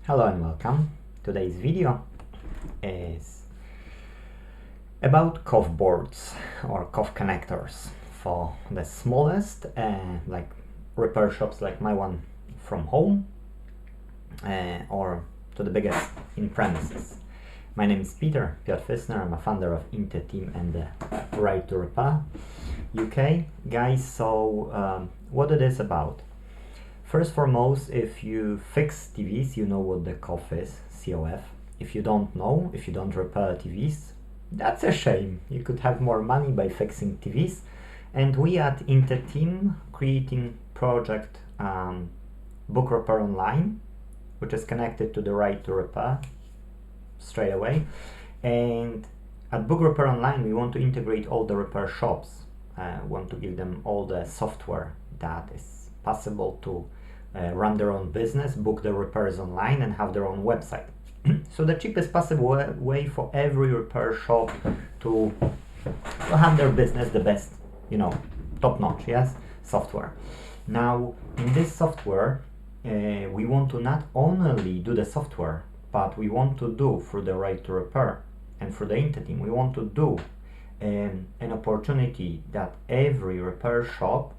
Hello and welcome. Today's video is about COF boards or COF connectors for the smallest like repair shops like my one from home or to the biggest in premises. My name is Piotr Fissner. I'm a founder of Inte.Team and the Right to Repair UK. Guys, so what it is about? First foremost, if you fix TVs, you know what the COF is, COF. If you don't know, if you don't repair TVs, that's a shame. You could have more money by fixing TVs. And we at Inte.Team creating project Book Repair Online, which is connected to the Right to Repair straight away. And at Book Repair Online, we want to integrate all the repair shops. Want to give them all the software that is possible to run their own business, book their repairs online, and have their own website. So the cheapest possible way for every repair shop to have their business the best, top notch, yes, software. Now, in this software, we want to not only do the software, but we want to do for the Right to Repair and for the Inte.Team, we want to do an opportunity that every repair shop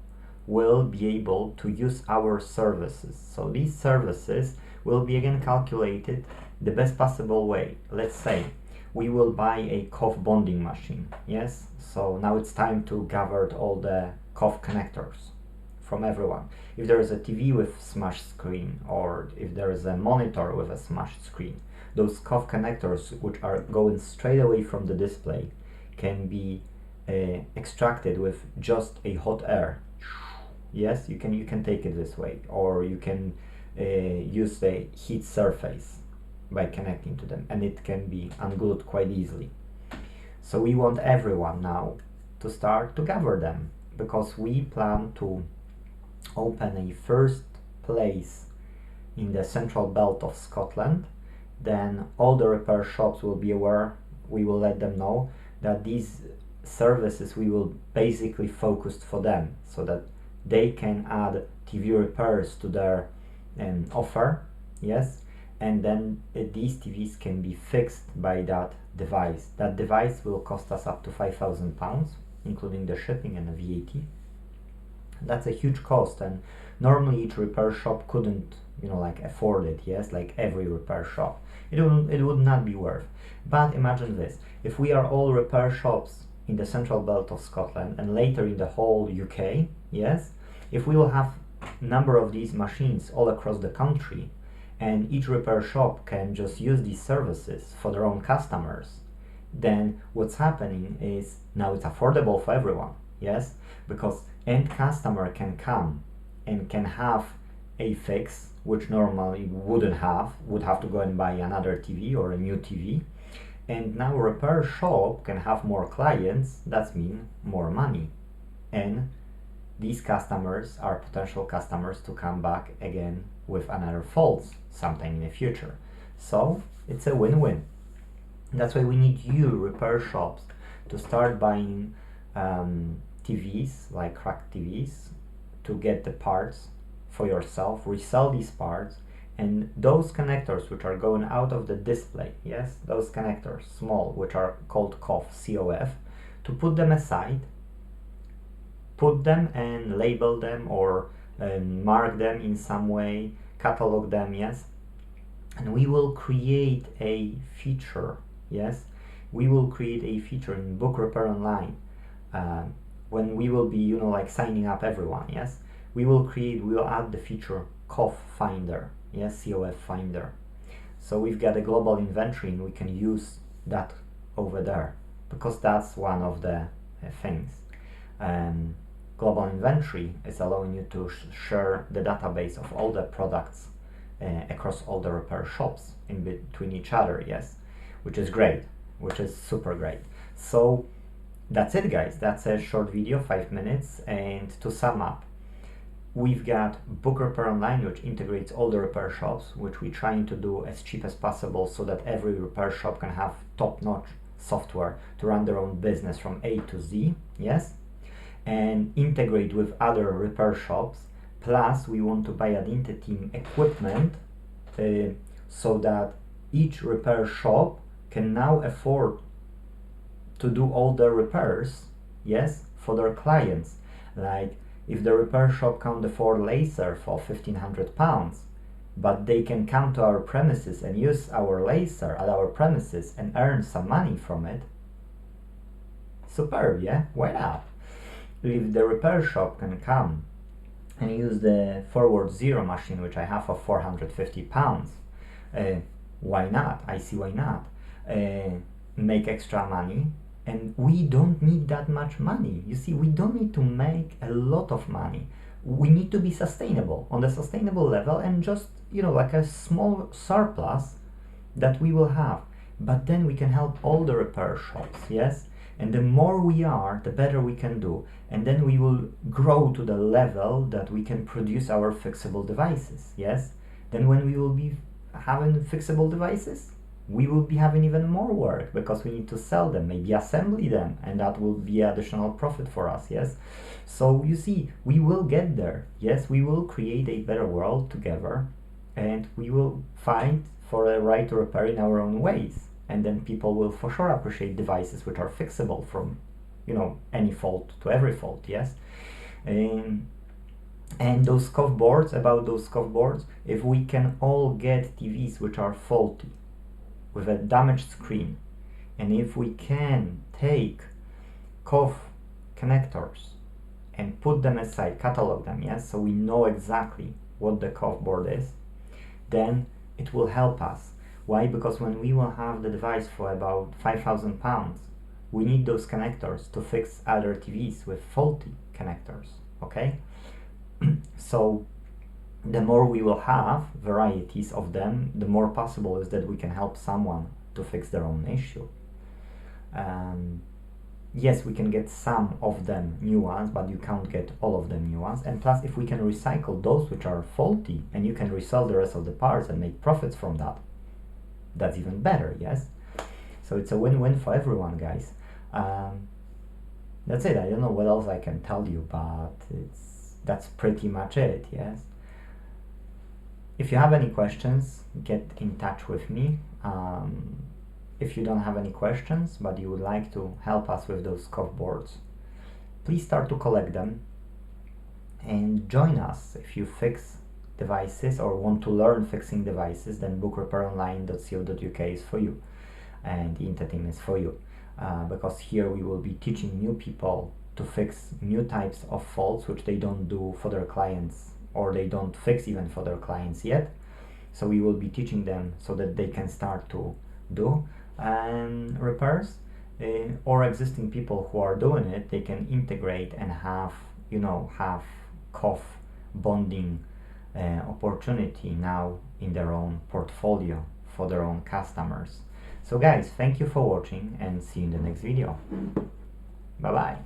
will be able to use our services. So these services will be again calculated the best possible way. Let's say we will buy a COF bonding machine, yes? So now it's time to gather all the COF connectors from everyone. If there is a TV with smashed screen, or if there is a monitor with a smashed screen, those COF connectors, which are going straight away from the display, can be extracted with just a hot air. Yes, you can take it this way, or you can use the heat surface by connecting to them, and it can be unglued quite easily. So we want everyone now to start to gather them, because we plan to open a first place in the central belt of Scotland. Then all the repair shops will be aware. We will let them know that these services we will basically focus for them, so that they can add TV repairs to their offer, yes, and then these TVs can be fixed by that device. That device will cost us up to £5,000, including the shipping and the VAT. That's a huge cost, and normally each repair shop couldn't, afford it, yes, like every repair shop. It would not be worth. But imagine this, if we are all repair shops in the central belt of Scotland and later in the whole UK, yes, if we will have number of these machines all across the country, and each repair shop can just use these services for their own customers, then what's happening is now it's affordable for everyone, yes, because end customer can come and can have a fix which normally would have to go and buy another TV or a new TV. And now repair shop can have more clients, that means more money. And these customers are potential customers to come back again with another faults sometime in the future. So it's a win-win. That's why we need you, repair shops, to start buying TVs, like cracked TVs, to get the parts for yourself, resell these parts, and those connectors which are going out of the display, yes, those connectors, small, which are called COF, to put them aside, put them and label them, or mark them in some way, catalog them, yes, and we will create a feature, yes, we will create a feature in Book Repair Online when we will be, signing up everyone, yes, we will add the feature COF Finder, yes, COF Finder. So we've got a global inventory, and we can use that over there, because that's one of the things. Global inventory is allowing you to share the database of all the products across all the repair shops in between each other, yes, which is great, which is super great. So that's it, guys. That's a short video, 5 minutes. And to sum up, we've got Book Repair Online, which integrates all the repair shops, which we're trying to do as cheap as possible, so that every repair shop can have top-notch software to run their own business from A to Z, yes, and integrate with other repair shops. Plus, we want to buy at Inte.Team equipment so that each repair shop can now afford to do all the repairs, yes, for their clients. Like if the repair shop can't afford laser for £1,500, but they can come to our premises and use our laser at our premises and earn some money from it, superb, yeah? Why not? If the repair shop can come and use the forward zero machine, which I have for £450, why not? I see why not. Make extra money, and we don't need that much money. You see, we don't need to make a lot of money. We need to be sustainable on the sustainable level, and just, you know, like a small surplus that we will have. But then we can help all the repair shops, yes? And the more we are, the better we can do. And then we will grow to the level that we can produce our fixable devices, yes? Then when we will be having fixable devices, we will be having even more work, because we need to sell them, maybe assembly them, and that will be additional profit for us, yes? So you see, we will get there, yes? We will create a better world together, and we will find for a right to repair in our own ways. And then people will for sure appreciate devices which are fixable from, you know, any fault to every fault, yes? And those COF boards, about those COF boards, if we can all get TVs which are faulty, with a damaged screen, and if we can take COF connectors and put them aside, catalog them, yes, so we know exactly what the COF board is, then it will help us. Why? Because when we will have the device for about £5,000, we need those connectors to fix other TVs with faulty connectors, okay? So the more we will have varieties of them, the more possible is that we can help someone to fix their own issue. Yes, we can get some of them new ones, but you can't get all of them new ones. And plus, if we can recycle those which are faulty, and you can resell the rest of the parts and make profits from that, that's even better, yes? So it's a win-win for everyone, guys. That's it. I don't know what else I can tell you, but that's pretty much it, yes? If you have any questions, get in touch with me. If you don't have any questions, but you would like to help us with those COF boards, please start to collect them and join us. If you fix devices or want to learn fixing devices, then bookRepairOnline.co.uk is for you, and Inte.Team is for you, because here we will be teaching new people to fix new types of faults which they don't do for their clients, or they don't fix even for their clients yet. So we will be teaching them so that they can start to do repairs, or existing people who are doing it, they can integrate and have, you know, have COF bonding opportunity now in their own portfolio for their own customers. So guys, thank you for watching, and see you in the next video. Bye bye.